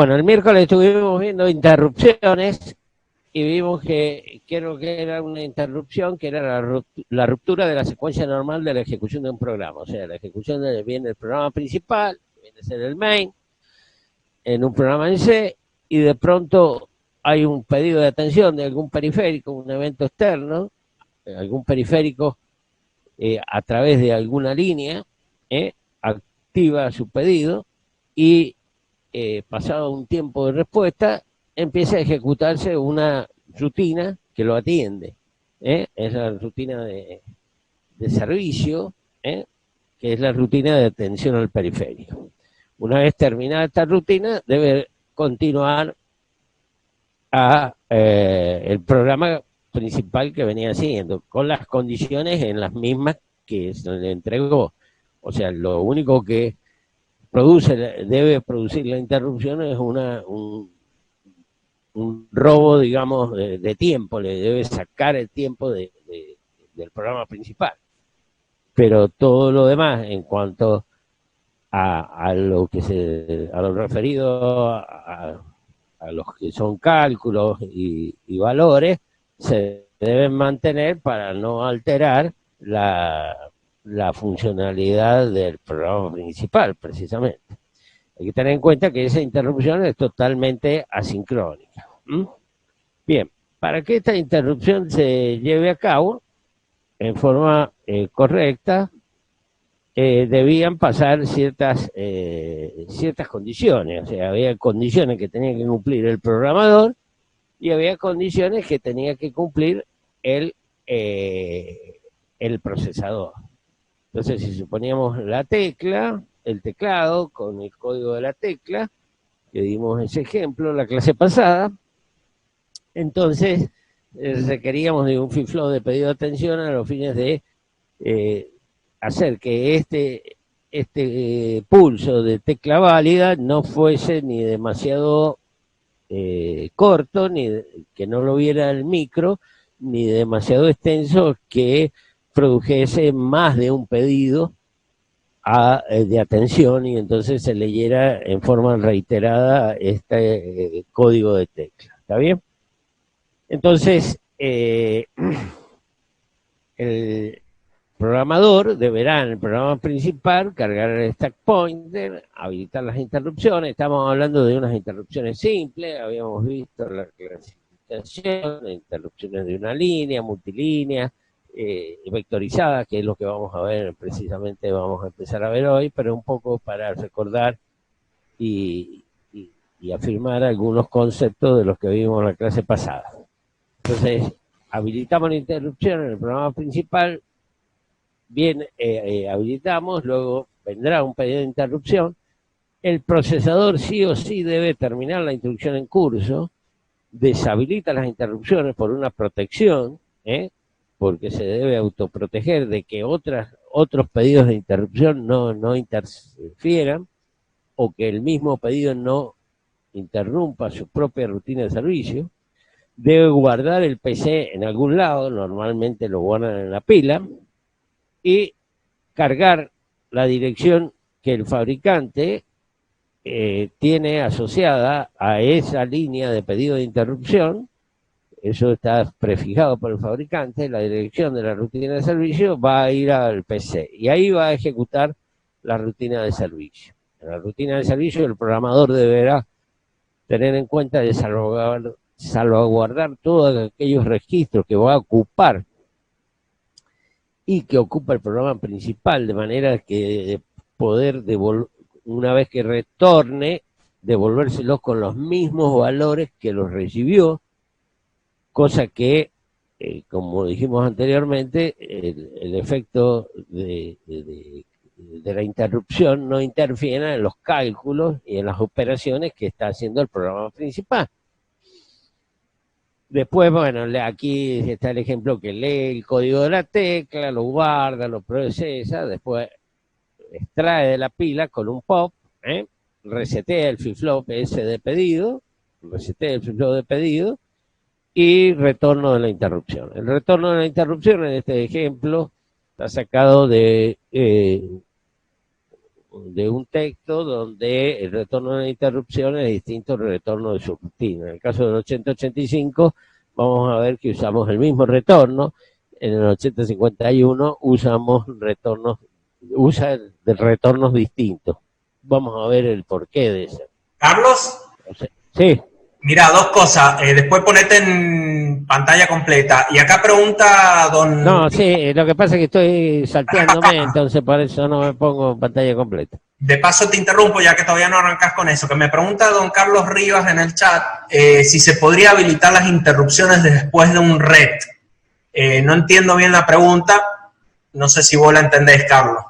Bueno, el miércoles estuvimos viendo interrupciones y vimos que creo que era una interrupción que era la ruptura de la secuencia normal de la ejecución de un programa. O sea, la ejecución viene el programa principal, que viene a ser el main, en un programa en C, y de pronto hay un pedido de atención de algún periférico, un evento externo, algún periférico a través de alguna línea, activa su pedido y pasado un tiempo de respuesta, empieza a ejecutarse una rutina que lo atiende. Es la rutina de servicio, que es la rutina de atención al periférico. Una vez terminada esta rutina, debe continuar a el programa principal que venía haciendo, con las condiciones en las mismas que se le entregó. O sea, lo único que debe producir la interrupción es un robo, digamos, de tiempo, le debe sacar el tiempo del programa principal. Pero todo lo demás, en cuanto a lo referido a los que son cálculos y valores, se deben mantener para no alterar la funcionalidad del programa principal, precisamente. Hay que tener en cuenta que esa interrupción es totalmente asincrónica. Bien, para que esta interrupción se lleve a cabo en forma correcta, debían pasar ciertas condiciones. O sea, había condiciones que tenía que cumplir el programador y había condiciones que tenía que cumplir el procesador. Entonces, si suponíamos el teclado con el código de la tecla, que dimos ese ejemplo la clase pasada, entonces requeríamos de un flip-flop de pedido de atención a los fines de hacer que este pulso de tecla válida no fuese ni demasiado corto, que no lo viera el micro, ni demasiado extenso que produjese más de un pedido de atención y entonces se leyera en forma reiterada este código de tecla. ¿Está bien? Entonces, el programador deberá en el programa principal cargar el stack pointer, habilitar las interrupciones. Estamos hablando de unas interrupciones simples, habíamos visto la clasificación, interrupciones de una línea, multilínea, vectorizadas, que es lo que vamos a ver, precisamente vamos a empezar a ver hoy, pero un poco para recordar y afirmar algunos conceptos de los que vimos en la clase pasada. Entonces, habilitamos la interrupción en el programa principal, bien, habilitamos, luego vendrá un pedido de interrupción, el procesador sí o sí debe terminar la instrucción en curso, deshabilita las interrupciones por una protección, porque se debe autoproteger de que otros pedidos de interrupción no interfieran, o que el mismo pedido no interrumpa su propia rutina de servicio. Debe guardar el PC en algún lado, normalmente lo guardan en la pila, y cargar la dirección que el fabricante tiene asociada a esa línea de pedido de interrupción. Eso está prefijado por el fabricante, la dirección de la rutina de servicio va a ir al PC y ahí va a ejecutar la rutina de servicio. En la rutina de servicio el programador deberá tener en cuenta de salvaguardar todos aquellos registros que va a ocupar y que ocupa el programa principal, de manera que poder una vez que retorne, devolvérselos con los mismos valores que los recibió, cosa que, como dijimos anteriormente, el efecto de la interrupción no interfiere en los cálculos y en las operaciones que está haciendo el programa principal. Después, bueno, aquí está el ejemplo que lee el código de la tecla, lo guarda, lo procesa, después extrae de la pila con un pop, resetea el flip-flop ese de pedido, y retorno de la interrupción. El retorno de la interrupción en este ejemplo está sacado de de un texto donde el retorno de la interrupción es distinto al retorno de su rutina. En el caso del 8085 vamos a ver que usamos el mismo retorno. En el 8051 usa de retornos distintos. Vamos a ver el porqué de eso. Carlos, Sí. mira, dos cosas. Después ponete en pantalla completa. Y acá pregunta don... No, sí, lo que pasa es que estoy salteándome, entonces por eso no me pongo en pantalla completa. De paso te interrumpo, ya que todavía no arrancas con eso, que me pregunta don Carlos Rivas en el chat si se podría habilitar las interrupciones después de un red. No entiendo bien la pregunta, no sé si vos la entendés, Carlos.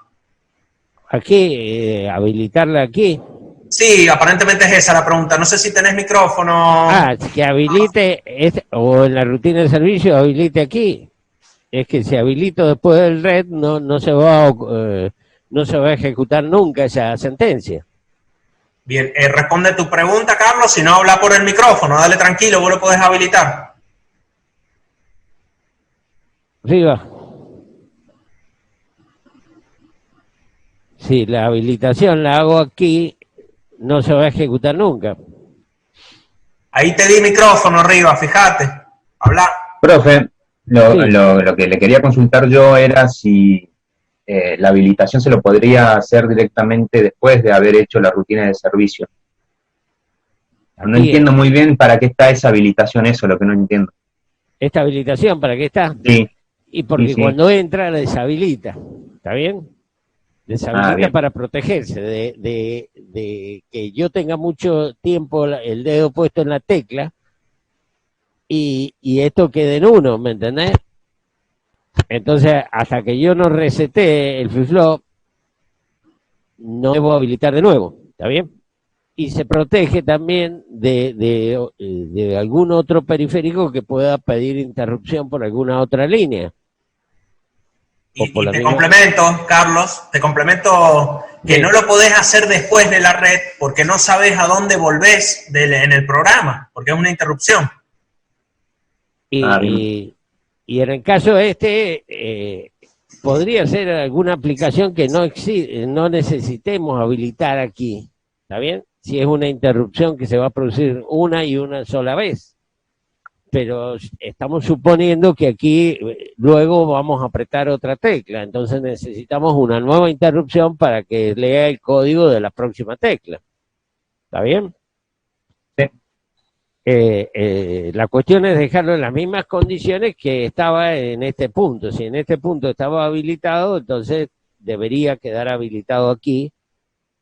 Aquí, habilitarla aquí. Sí, aparentemente es esa la pregunta, no sé si tenés micrófono. Que habilite, o en la rutina de servicio, habilite aquí. Es que si habilito después del red, no se va a ejecutar nunca esa sentencia. Bien, responde tu pregunta, Carlos, si no habla por el micrófono, dale tranquilo, vos lo podés habilitar. Arriba. Si la habilitación la hago aquí, no se va a ejecutar nunca. Ahí te di micrófono arriba, fíjate, habla. Profe, Sí. lo que le quería consultar yo era si la habilitación se lo podría hacer directamente después de haber hecho la rutina de servicio. No Aquí, entiendo muy bien para qué está esa habilitación, eso es lo que no entiendo. esta habilitación, ¿para qué está? Sí, Y porque sí. cuando entra la deshabilita. ¿Está bien? Deshabilita bien. para protegerse de que yo tenga mucho tiempo el dedo puesto en la tecla y esto quede en uno, ¿me entendés? Entonces, hasta que yo no resete el flip-flop, no debo habilitar de nuevo, ¿está bien? Y se protege también de algún otro periférico que pueda pedir interrupción por alguna otra línea. Y te complemento, Carlos, que sí. No lo podés hacer después de la red porque no sabes a dónde volvés en el programa, porque es una interrupción. Y en el caso podría ser alguna aplicación que no necesitemos habilitar aquí, ¿está bien? Si es una interrupción que se va a producir una y una sola vez. Pero estamos suponiendo que aquí luego vamos a apretar otra tecla, entonces necesitamos una nueva interrupción para que lea el código de la próxima tecla. ¿Está bien? Sí. La cuestión es dejarlo en las mismas condiciones que estaba en este punto. Si en este punto estaba habilitado, entonces debería quedar habilitado aquí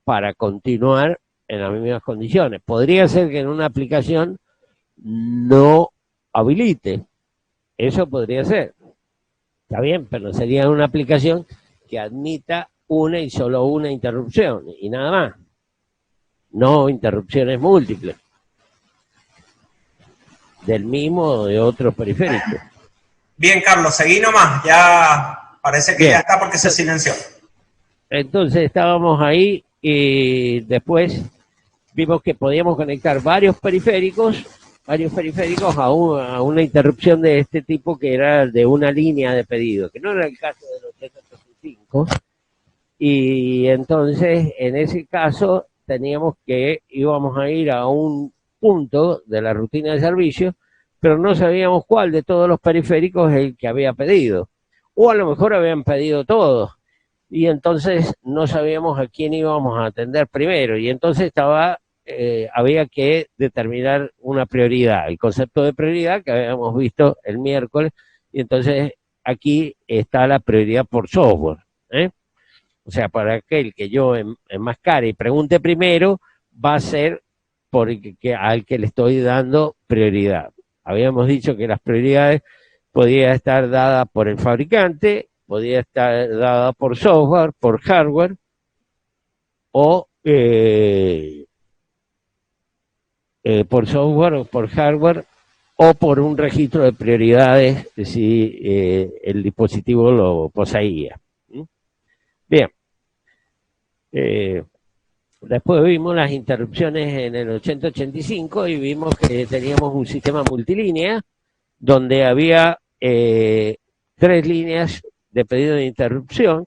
para continuar en las mismas condiciones. Podría ser que en una aplicación no habilite, eso podría ser, está bien, pero sería una aplicación que admita una y solo una interrupción y nada más, no interrupciones múltiples del mismo o de otros periféricos. Bien, Carlos, seguí nomás, ya parece que bien. Ya está porque se silenció. Entonces estábamos ahí y después vimos que podíamos conectar varios periféricos a una interrupción de este tipo que era de una línea de pedido, que no era el caso de los 85. Y entonces, en ese caso, íbamos a ir a un punto de la rutina de servicio, pero no sabíamos cuál de todos los periféricos es el que había pedido. O a lo mejor habían pedido todos. Y entonces no sabíamos a quién íbamos a atender primero. Y entonces había que determinar una prioridad, el concepto de prioridad que habíamos visto el miércoles, y entonces aquí está la prioridad por software, ¿eh? O sea, para aquel que yo enmascare y pregunte primero, va a ser al que le estoy dando prioridad. Habíamos dicho que las prioridades podían estar dadas por el fabricante, podía estar dada por software, por hardware, o por software o por hardware o por un registro de prioridades si el dispositivo lo poseía. Bien. Después vimos las interrupciones en el 8085 y vimos que teníamos un sistema multilínea donde había 3 líneas de pedido de interrupción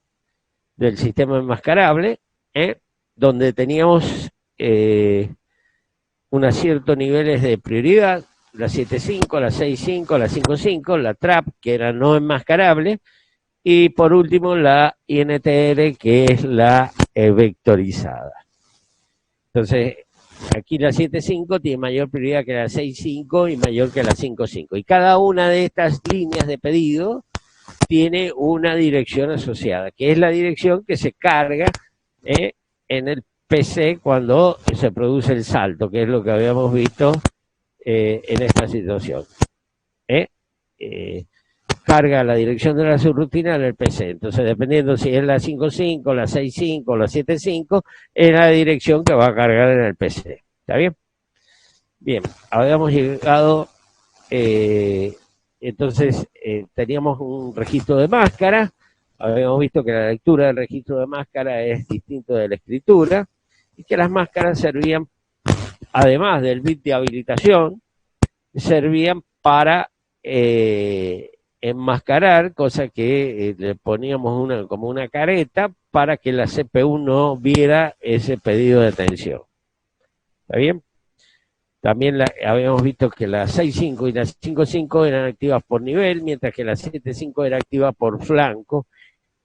del sistema enmascarable donde teníamos unos ciertos niveles de prioridad, la 7.5, la 6.5, la 5.5, la TRAP, que era no enmascarable, y por último la INTR, que es la vectorizada. Entonces, aquí la 7.5 tiene mayor prioridad que la 6.5 y mayor que la 5.5. Y cada una de estas líneas de pedido tiene una dirección asociada, que es la dirección que se carga en el PC cuando se produce el salto, que es lo que habíamos visto en esta situación. Carga la dirección de la subrutina en el PC. Entonces, dependiendo si es la 5.5, la 6.5 o la 7.5, es la dirección que va a cargar en el PC. ¿Está bien? Bien, habíamos llegado, entonces teníamos un registro de máscara, habíamos visto que la lectura del registro de máscara es distinto de la escritura, y que las máscaras servían, además del bit de habilitación, servían para enmascarar, cosa que le poníamos como una careta para que la CPU no viera ese pedido de atención. ¿Está bien? También habíamos visto que la 6.5 y la 5.5 eran activas por nivel, mientras que la 7.5 era activa por flanco,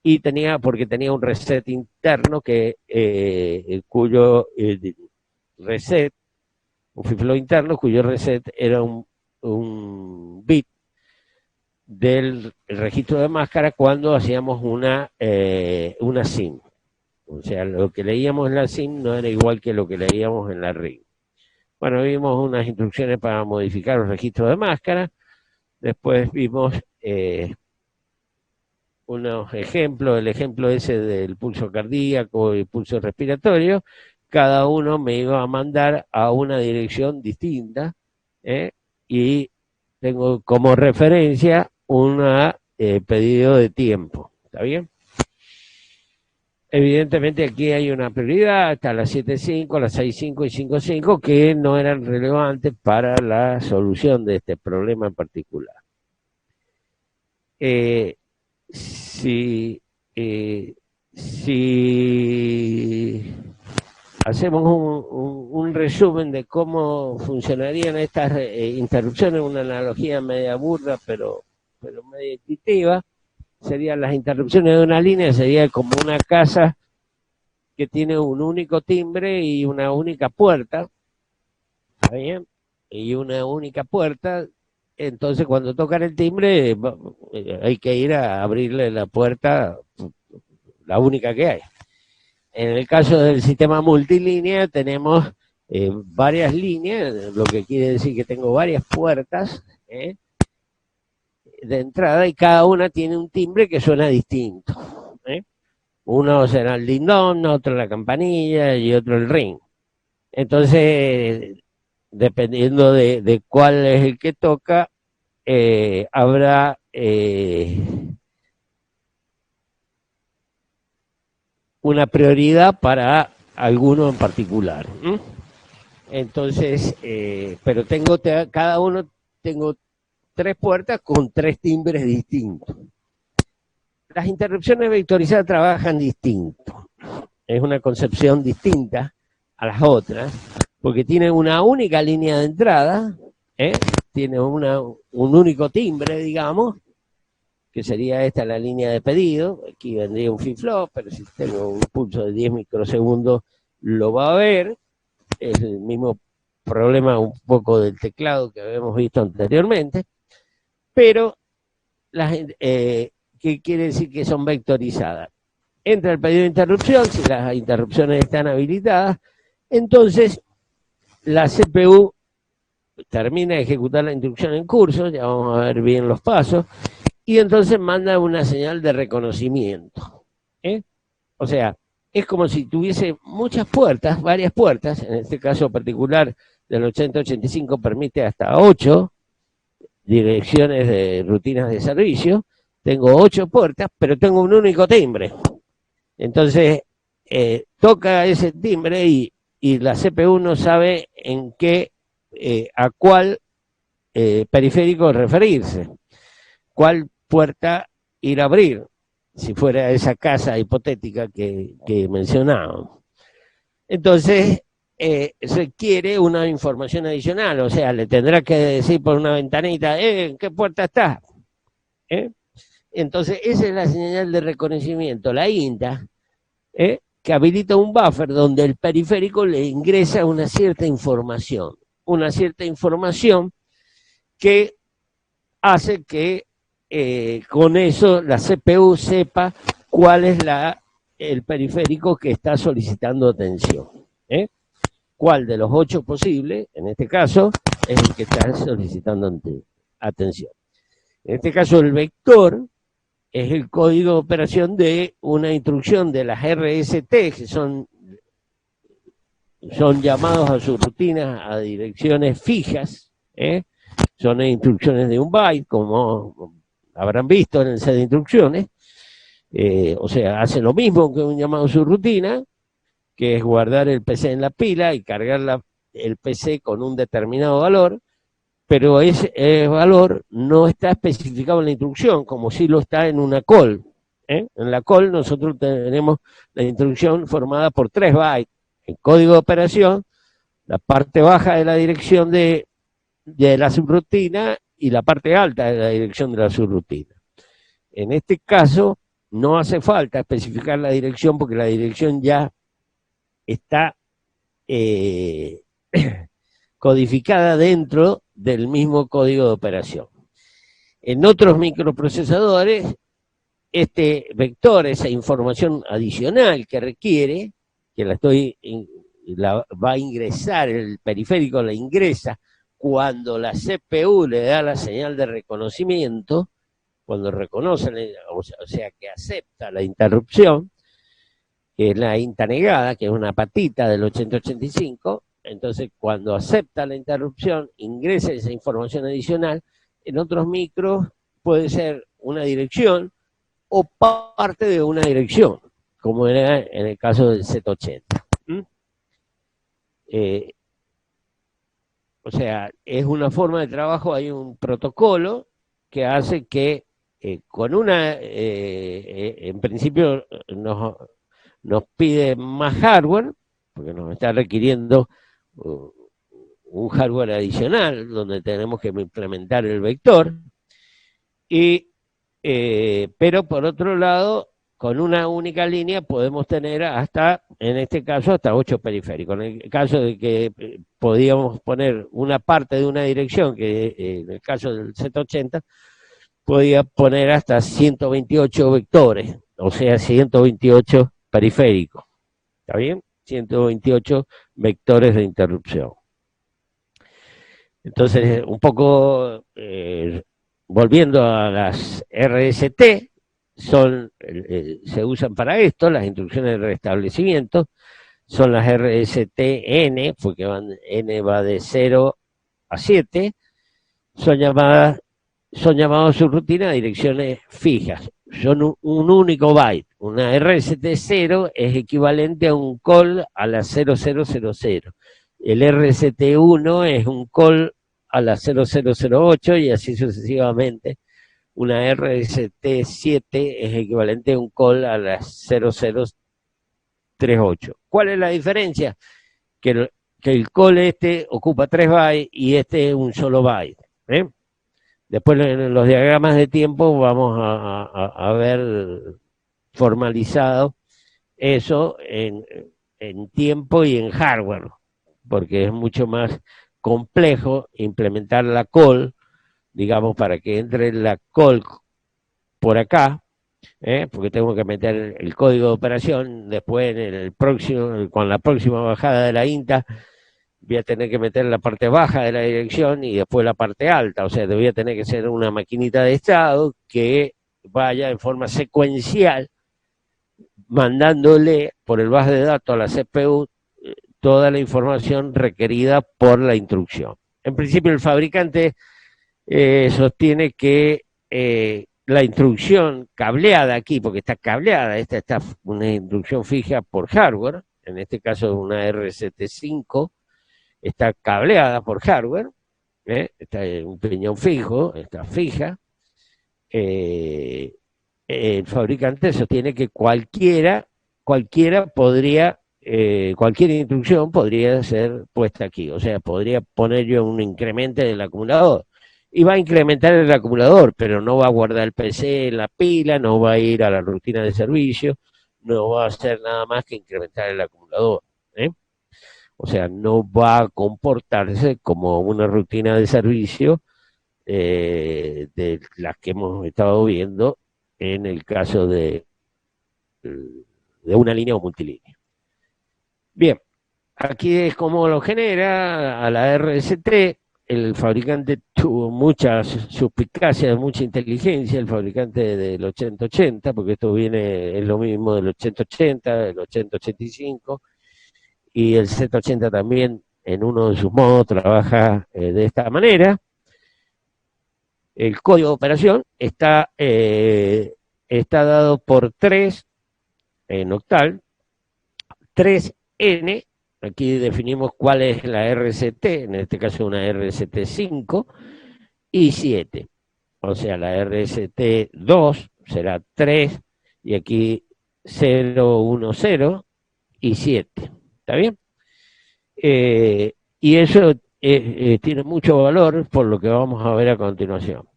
y porque tenía un reset interno cuyo reset, un flip-flop interno cuyo reset era un bit del registro de máscara cuando hacíamos una SIM. O sea, lo que leíamos en la SIM no era igual que lo que leíamos en la RIM. Bueno, vimos unas instrucciones para modificar los registros de máscara. Después vimos unos ejemplos, el ejemplo ese del pulso cardíaco y pulso respiratorio. Cada uno me iba a mandar a una dirección distinta y tengo como referencia un pedido de tiempo. ¿Está bien? Evidentemente aquí hay una prioridad, está la 7.5, la 6.5 y 5.5, que no eran relevantes para la solución de este problema en particular. Si hacemos un resumen de cómo funcionarían estas interrupciones, una analogía media burda, pero media intuitiva, serían las interrupciones de una línea, sería como una casa que tiene un único timbre y una única puerta, ¿está bien? Y una única puerta, entonces cuando tocan el timbre hay que ir a abrirle la puerta, la única que hay. En el caso del sistema multilínea tenemos varias líneas, lo que quiere decir que tengo varias puertas de entrada y cada una tiene un timbre que suena distinto. Uno será el ding-dong, otro la campanilla y otro el ring. Entonces, dependiendo de cuál es el que toca, habrá una prioridad para alguno en particular. Entonces, pero cada uno tengo 3 puertas con 3 timbres distintos. Las interrupciones vectorizadas trabajan distinto. Es una concepción distinta a las otras, porque tiene una única línea de entrada, tiene un único timbre, digamos, que sería esta la línea de pedido. Aquí vendría un flip-flop, pero si tengo un pulso de 10 microsegundos lo va a ver. Es el mismo problema un poco del teclado que habíamos visto anteriormente, pero ¿qué quiere decir que son vectorizadas? Entra el pedido de interrupción, si las interrupciones están habilitadas, entonces la CPU termina de ejecutar la instrucción en curso, ya vamos a ver bien los pasos, y entonces manda una señal de reconocimiento. O sea, es como si tuviese muchas puertas, varias puertas, en este caso particular del 8085 permite hasta 8 direcciones de rutinas de servicio, tengo 8 puertas, pero tengo un único timbre. Entonces, toca ese timbre y la CPU no sabe a cuál periférico referirse, cuál puerta ir a abrir. si fuera esa casa hipotética que mencionábamos. Entonces, requiere una información adicional, o sea, le tendrá que decir por una ventanita, ¿en qué puerta está? Entonces, esa es la señal de reconocimiento, la INTA, que habilita un buffer donde el periférico le ingresa una cierta información que hace que con eso la CPU sepa cuál es el periférico que está solicitando atención. ¿Cuál de los 8 posibles, en este caso, es el que está solicitando atención? En este caso, el vector es el código de operación de una instrucción de las RST, que son llamados a sus rutinas a direcciones fijas, son instrucciones de 1 byte, como habrán visto en el set de instrucciones, o sea, hace lo mismo que un llamado a su rutina, que es guardar el PC en la pila y cargar el PC con un determinado valor, pero ese valor no está especificado en la instrucción, como si lo está en una call. En la call nosotros tenemos la instrucción formada por 3 bytes, el código de operación, la parte baja de la dirección de la subrutina y la parte alta de la dirección de la subrutina. En este caso, no hace falta especificar la dirección porque la dirección ya está codificada dentro del mismo código de operación. En otros microprocesadores, este vector, esa información adicional que requiere, que la va a ingresar, el periférico la ingresa cuando la CPU le da la señal de reconocimiento, cuando reconoce, o sea, que acepta la interrupción, que es la INTA negada, que es una patita del 8085, entonces cuando acepta la interrupción, ingresa esa información adicional. En otros micros puede ser una dirección o parte de una dirección, como era en el caso del Z80. O sea, es una forma de trabajo, hay un protocolo que hace que con en principio nos pide más hardware, porque nos está requiriendo un hardware adicional donde tenemos que implementar el vector, pero por otro lado, con una única línea podemos tener en este caso, hasta 8 periféricos. En el caso de que podíamos poner una parte de una dirección, que en el caso del Z80, podía poner hasta 128 vectores, o sea, 128 periféricos. ¿Está bien? 128 vectores de interrupción. Entonces, un poco volviendo a las RST, se usan para esto, las instrucciones de restablecimiento, son las RST-N, porque N va de 0 a 7, son llamados subrutina a direcciones fijas, son un único byte. Una RST0 es equivalente a un call a la 0000. El RST1 es un call a la 0008 y así sucesivamente. Una RST7 es equivalente a un call a la 0038. ¿Cuál es la diferencia? Que el call ocupa 3 bytes y este un solo byte. Después en los diagramas de tiempo vamos a ver formalizado eso en tiempo y en hardware, porque es mucho más complejo implementar la call, digamos, para que entre la call por acá, porque tengo que meter el código de operación, después con la próxima bajada de la INTA, voy a tener que meter la parte baja de la dirección y después la parte alta, o sea, voy a tener que ser una maquinita de estado que vaya en forma secuencial, mandándole por el bus de datos a la CPU toda la información requerida por la instrucción. En principio el fabricante sostiene que la instrucción cableada aquí, porque está cableada, esta está una instrucción fija por hardware, en este caso una RST5, está cableada por hardware, está en un piñón fijo, está fija, el fabricante sostiene que cualquiera podría, cualquier instrucción podría ser puesta aquí. O sea, podría poner yo un incremento del acumulador. Y va a incrementar el acumulador, pero no va a guardar el PC en la pila, no va a ir a la rutina de servicio, no va a hacer nada más que incrementar el acumulador. ¿eh? O sea, no va a comportarse como una rutina de servicio de las que hemos estado viendo en el caso de una línea o multilínea. Bien, aquí es como lo genera a la RST. El fabricante tuvo muchas suspicacias, mucha inteligencia, el fabricante del 8080, porque esto viene, es lo mismo del 8080, del 8085, y el Z80 también en uno de sus modos trabaja de esta manera. El código de operación está dado por 3 en octal, 3N, aquí definimos cuál es la RCT, en este caso una RCT5, y 7. O sea, la RCT2 será 3, y aquí 0, 1, 0 y 7. ¿Está bien? Y eso tiene mucho valor por lo que vamos a ver a continuación.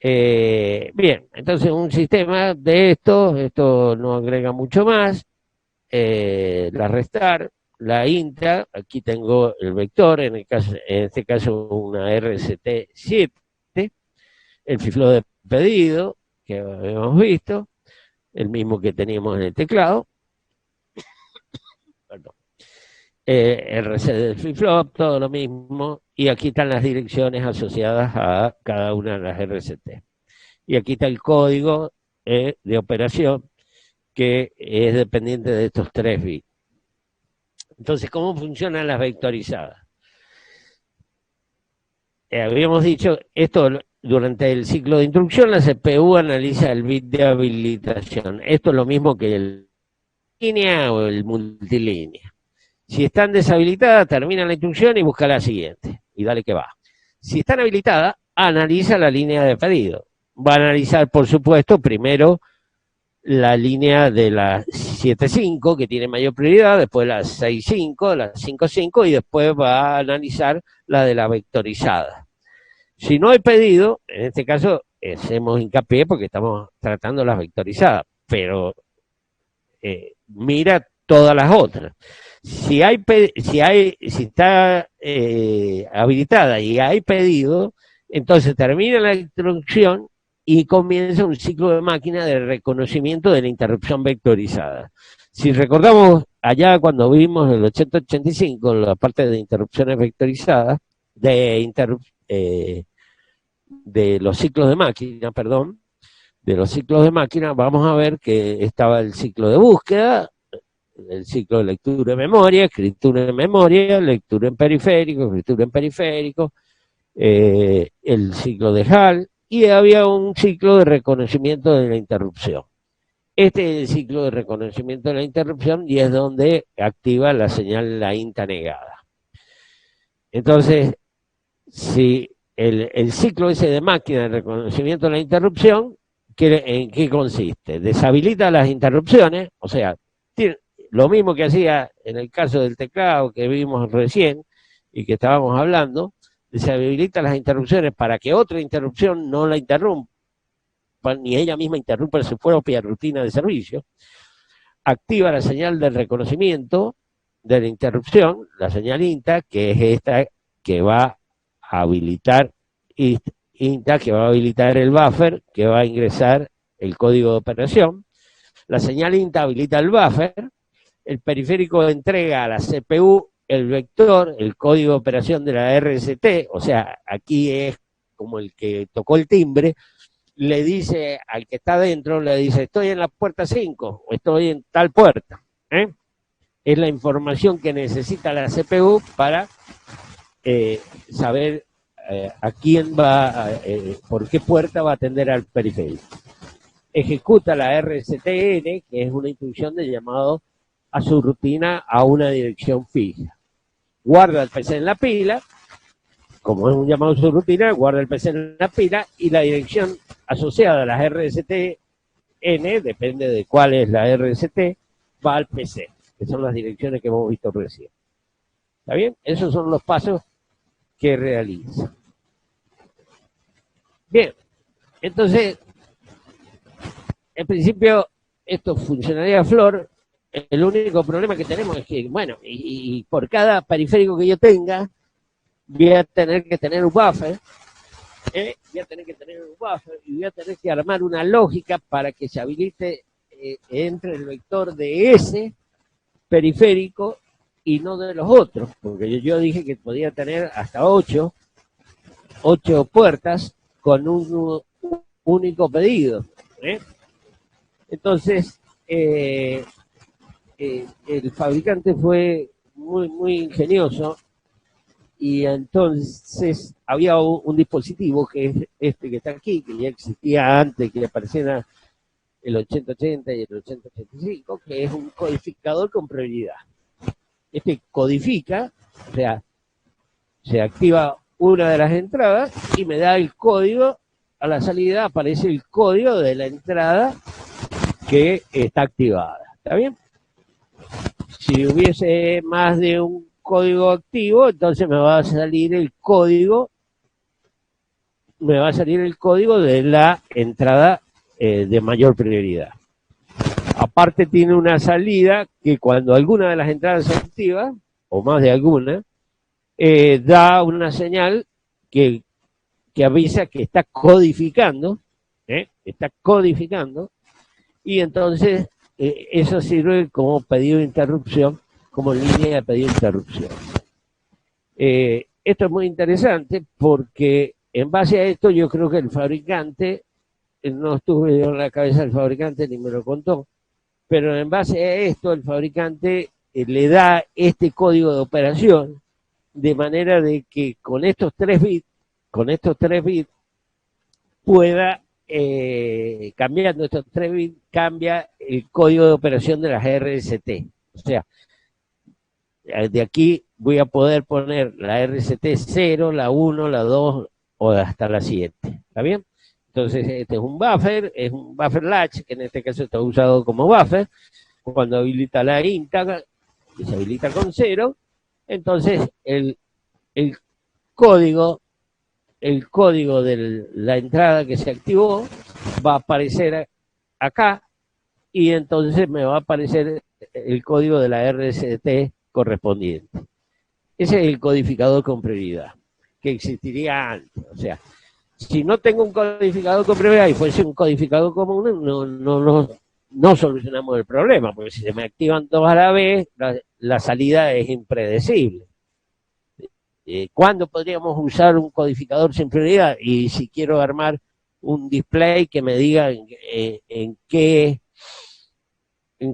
Bien, entonces un sistema de esto no agrega mucho más. La restar, la intra, aquí tengo el vector, en este caso una RCT7, el flip-flop de pedido que hemos visto, el mismo que teníamos en el teclado, perdón. RC del flip-flop, todo lo mismo, y aquí están las direcciones asociadas a cada una de las RCT. Y aquí está el código de operación que es dependiente de estos 3 bits. Entonces, ¿cómo funcionan las vectorizadas? Habíamos dicho, esto durante el ciclo de instrucción, la CPU analiza el bit de habilitación. Esto es lo mismo que el línea o el multilínea. Si están deshabilitadas, termina la instrucción y busca la siguiente. Y dale que va. Si están habilitadas, analiza la línea de pedido. Va a analizar, por supuesto, primero la línea de la 7.5, que tiene mayor prioridad, después la 6.5, la 5.5, y después va a analizar la de la vectorizada. Si no hay pedido, en este caso hacemos hincapié porque estamos tratando las vectorizadas, pero mira todas las otras. Si está habilitada y hay pedido, entonces termina la instrucción y comienza un ciclo de máquina de reconocimiento de la interrupción vectorizada. Si recordamos allá cuando vimos el 8085, la parte de interrupciones vectorizadas, de los ciclos de máquina, vamos a ver que estaba el ciclo de búsqueda, el ciclo de lectura en memoria, escritura en memoria, lectura en periférico, escritura en periférico, el ciclo de HAL, y había un ciclo de reconocimiento de la interrupción. Este es el ciclo de reconocimiento de la interrupción y es donde activa la señal la INTA negada. Entonces, si el ciclo ese de máquina de reconocimiento de la interrupción, ¿en qué consiste? Deshabilita las interrupciones, o sea, tiene lo mismo que hacía en el caso del teclado que vimos recién y que estábamos hablando, deshabilita las interrupciones para que otra interrupción no la interrumpa, ni ella misma interrumpa su propia rutina de servicio. Activa la señal del reconocimiento de la interrupción, la señal INTA, que es esta que va a habilitar INTA, que va a habilitar el buffer, que va a ingresar el código de operación. La señal INTA habilita el buffer, el periférico entrega a la CPU el vector, el código de operación de la RST, o sea, aquí es como el que tocó el timbre, le dice al que está adentro, le dice, estoy en la puerta 5, o estoy en tal puerta. Es la información que necesita la CPU para saber a quién va, por qué puerta va a atender al periférico. Ejecuta la RSTN, que es una instrucción de llamado a su rutina a una dirección fija. Guarda el PC en la pila, como es un llamado a su rutina, guarda el PC en la pila y la dirección asociada a las RST N, depende de cuál es la RCT, va al PC, que son las direcciones que hemos visto recién. ¿Está bien? Esos son los pasos que realiza. Bien, entonces, en principio, esto funcionaría a flor. El único problema que tenemos es que, bueno, y por cada periférico que yo tenga, voy a tener que tener un buffer, voy a tener que tener un buffer y voy a tener que armar una lógica para que se habilite entre el vector de ese periférico y no de los otros, porque yo dije que podía tener hasta 8 puertas con un único pedido. Entonces, el fabricante fue muy ingenioso y entonces había un dispositivo que es este que está aquí, que ya existía antes que apareciera el 8080 y el 8085, que es un codificador con prioridad. Este codifica, o sea, se activa una de las entradas y me da el código. A la salida aparece el código de la entrada que está activada. ¿Está bien? Si hubiese más de un código activo, entonces me va a salir el código de la entrada de mayor prioridad. Aparte tiene una salida que cuando alguna de las entradas se activa, o más de alguna, da una señal que avisa que está codificando, y entonces eso sirve como pedido de interrupción, como línea de pedido de interrupción. Esto es muy interesante porque en base a esto yo creo que el fabricante, no estuve en la cabeza del fabricante ni me lo contó, pero en base a esto el fabricante le da este código de operación de manera de que con estos 3 bits pueda, cambiando estos 3 bits, cambia el código de operación de las RST. O sea, de aquí voy a poder poner la RST 0, la 1, la 2 o hasta la 7. ¿Está bien? Entonces, este es un buffer latch, que en este caso está usado como buffer. Cuando habilita la INTA, y se habilita con 0, entonces el código de la entrada que se activó va a aparecer acá y entonces me va a aparecer el código de la RST correspondiente. Ese es el codificador con prioridad, que existiría antes. O sea, si no tengo un codificador con prioridad y fuese un codificador común, no solucionamos el problema, porque si se me activan todos a la vez, la salida es impredecible. ¿Cuándo podríamos usar un codificador sin prioridad? Y si quiero armar un display que me diga en qué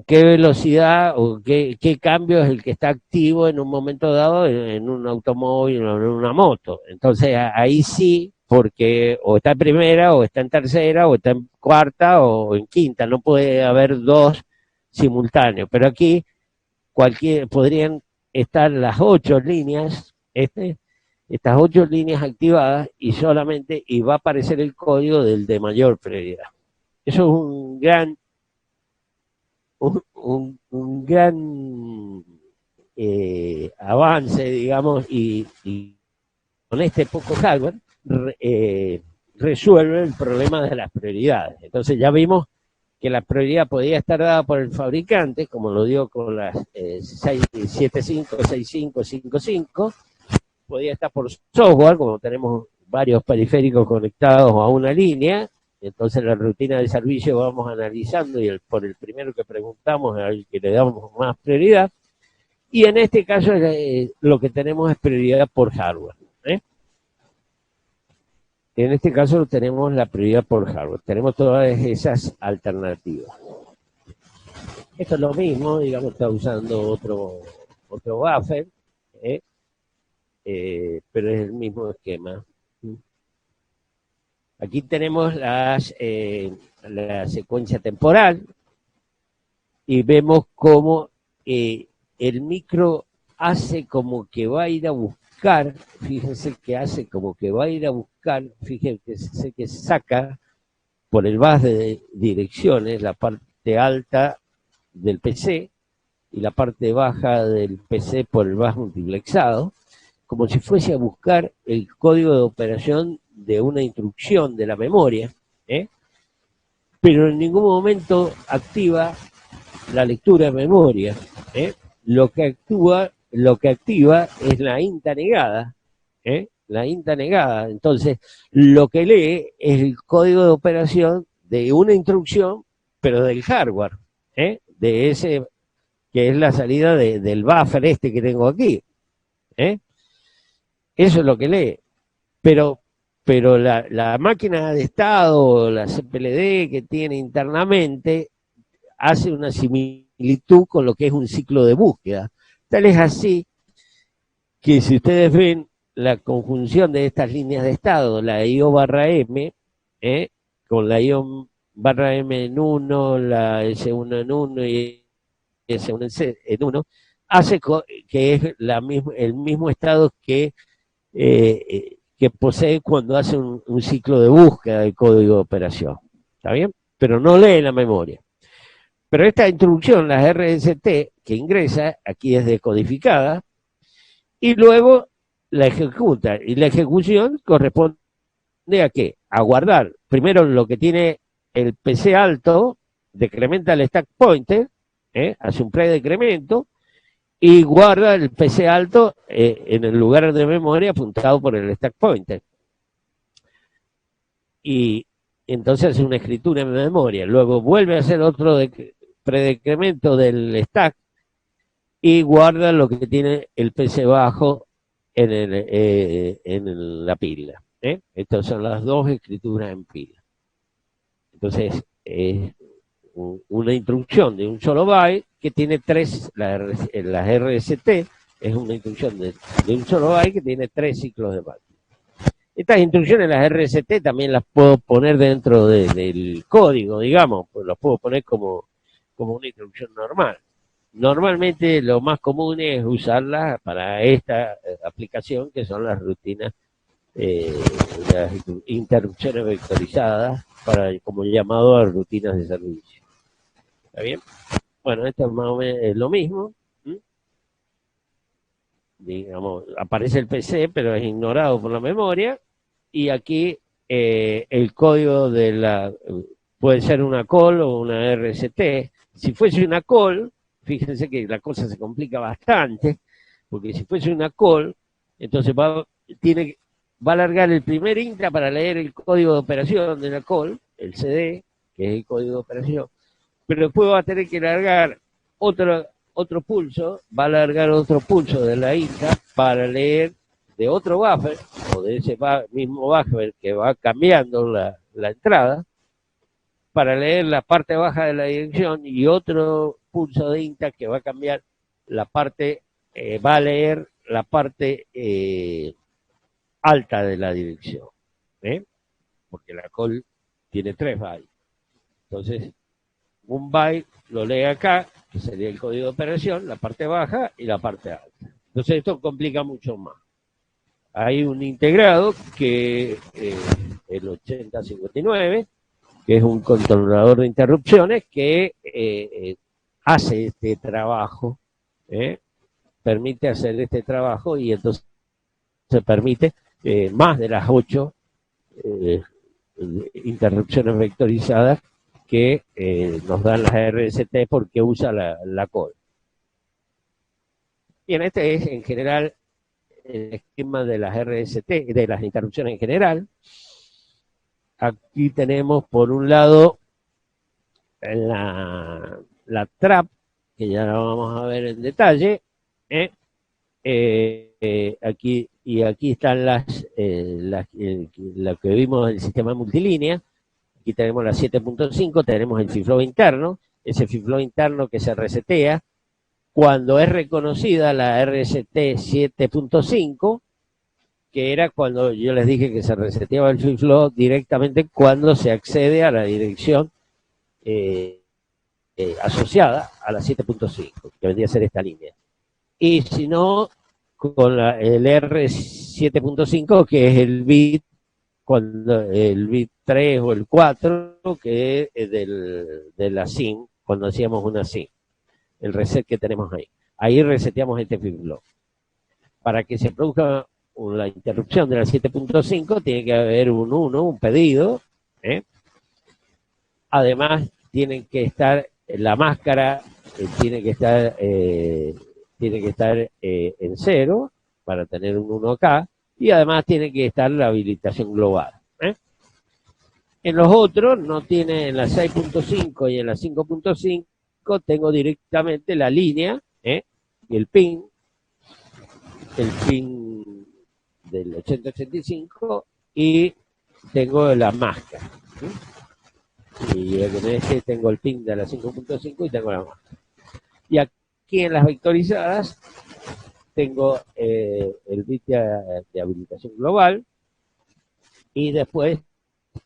velocidad o qué cambio es el que está activo en un momento dado en un automóvil o en una moto. Entonces ahí sí, porque o está en primera, o está en tercera, o está en cuarta, o en quinta. No puede haber 2 simultáneos. Pero aquí podrían estar las 8 líneas, estas 8 líneas activadas y va a aparecer el código del de mayor prioridad. Eso es un gran avance, digamos, y con este poco hardware resuelve el problema de las prioridades. Entonces ya vimos que la prioridad podía estar dada por el fabricante, como lo dio con las 75, 65, 55, podía estar por software, como tenemos varios periféricos conectados a una línea. Entonces la rutina de servicio vamos analizando y por el primero que preguntamos al que le damos más prioridad. Y en este caso lo que tenemos es prioridad por hardware. En este caso tenemos la prioridad por hardware. Tenemos todas esas alternativas. Esto es lo mismo, digamos, está usando otro buffer, pero es el mismo esquema. Aquí tenemos la secuencia temporal y vemos cómo el micro hace como que va a ir a buscar, fíjense que hace como que va a ir a buscar, fíjense que saca por el bus de direcciones, la parte alta del PC y la parte baja del PC por el bus multiplexado, como si fuese a buscar el código de operación de una instrucción de la memoria, pero en ningún momento activa la lectura de memoria. Lo que activa es la INTA negada, la INTA negada. Entonces, lo que lee es el código de operación de una instrucción, pero del hardware, de ese que es la salida del buffer este que tengo aquí. Eso es lo que lee. Pero la máquina de estado, la CPLD que tiene internamente, hace una similitud con lo que es un ciclo de búsqueda. Tal es así que si ustedes ven la conjunción de estas líneas de estado, la IO barra M, con la IO barra M en 1, la S1 en 1 y S1 en 1, hace que es el mismo estado que posee cuando hace un ciclo de búsqueda del código de operación. ¿Está bien? Pero no lee la memoria. Pero esta instrucción, la RST, que ingresa, aquí es decodificada, y luego la ejecuta. Y la ejecución corresponde ¿a qué? A guardar primero lo que tiene el PC alto, decrementa el stack pointer, hace un predecremento, y guarda el PC alto en el lugar de memoria apuntado por el stack pointer. Y entonces hace una escritura en memoria. Luego vuelve a hacer otro predecremento del stack y guarda lo que tiene el PC bajo en la pila. Estas son las dos escrituras en pila. Entonces, es una instrucción de un solo byte que tiene tres, la RST es una instrucción de un solo byte que tiene 3 ciclos de máquina. Estas instrucciones, las RST, también las puedo poner dentro del código, digamos, pues las puedo poner como una instrucción normal. Normalmente lo más común es usarlas para esta aplicación, que son las rutinas, las interrupciones vectorizadas, como llamado a rutinas de servicio. ¿Está bien? Bueno, esto es más o menos lo mismo. Digamos, aparece el PC, pero es ignorado por la memoria, y aquí el código puede ser una call o una RST. Si fuese una call, fíjense que la cosa se complica bastante, porque si fuese una call, entonces va a alargar el primer intra para leer el código de operación de la call, el CD, que es el código de operación, pero después va a tener que largar otro pulso, va a alargar otro pulso de la intra para leer de otro buffer, o de ese mismo buffer que va cambiando la entrada, para leer la parte baja de la dirección, y otro pulso de INTA que va a cambiar la parte, va a leer la parte alta de la dirección, porque la call tiene 3 bytes. Entonces, un byte lo lee acá, que sería el código de operación, la parte baja y la parte alta. Entonces esto complica mucho más. Hay un integrado que el 8059, que es un controlador de interrupciones que hace este trabajo, permite hacer este trabajo, y entonces se permite más de las 8 interrupciones vectorizadas que nos dan las RST, porque usa la call. Bien, este es en general el esquema de las RST, de las interrupciones en general. Aquí tenemos por un lado la trap, que ya la vamos a ver en detalle. Aquí están las que vimos en el sistema multilínea. Aquí tenemos la 7.5, tenemos el FIFLOW interno, ese FIFLOW interno que se resetea cuando es reconocida la RST 7.5, que era cuando yo les dije que se reseteaba el FIFLOW directamente cuando se accede a la dirección asociada a la 7.5, que vendría a ser esta línea. Y si no, con el R7.5, que es el bit cuando el bit 3 o el 4, que es de la SIM, cuando hacíamos una SIM, el reset que tenemos ahí. Ahí reseteamos este flip-flop. Para que se produzca la interrupción de la 7.5, tiene que haber un 1, un pedido. Además, tienen que estar, la máscara tiene que estar en 0 para tener un 1K, y además tiene que estar la habilitación global. En los otros, no tiene, en la 6.5 y en la 5.5, tengo directamente la línea, y el pin del 8085, y tengo la máscara. Y en este tengo el pin de la 5.5 y tengo la máscara. Y aquí en las vectorizadas tengo el bit de habilitación global, y después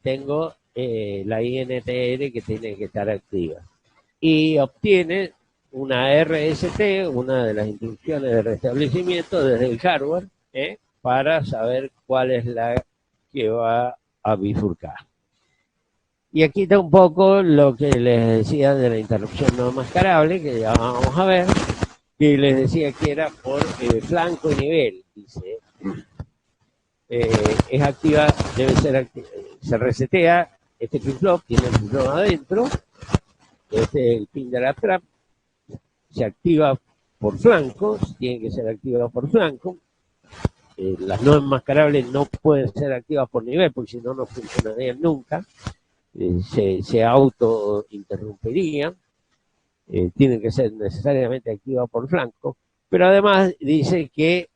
tengo la INTR que tiene que estar activa. Y obtiene una RST, una de las instrucciones de restablecimiento desde el hardware, para saber cuál es la que va a bifurcar. Y aquí está un poco lo que les decía de la interrupción no mascarable, que ya vamos a ver, que les decía que era por flanco y nivel, dice. Es activa, debe ser activa, se resetea, este flip-flop tiene el flip-flop adentro, este es el pin de la trap, se activa por flancos, tiene que ser activa por flanco. Las no enmascarables no pueden ser activas por nivel, porque si no, no funcionarían nunca. Se auto-interrumpirían. Tienen que ser necesariamente activas por flanco. Pero además dice que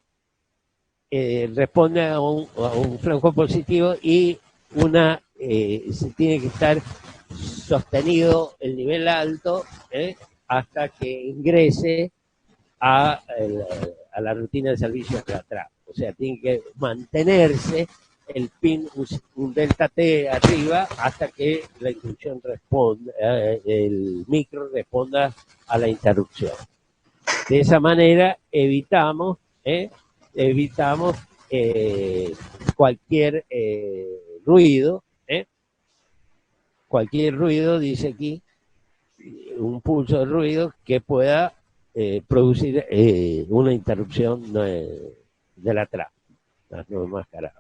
responde a un flanco positivo, y se tiene que estar sostenido el nivel alto hasta que ingrese a la rutina de servicios de la trap. O sea, tiene que mantenerse el pin, un delta T arriba, hasta que la instrucción responda, el micro responda a la interrupción. De esa manera evitamos cualquier ruido, cualquier ruido, dice aquí, un pulso de ruido que pueda producir una interrupción de la trap, no enmascarada.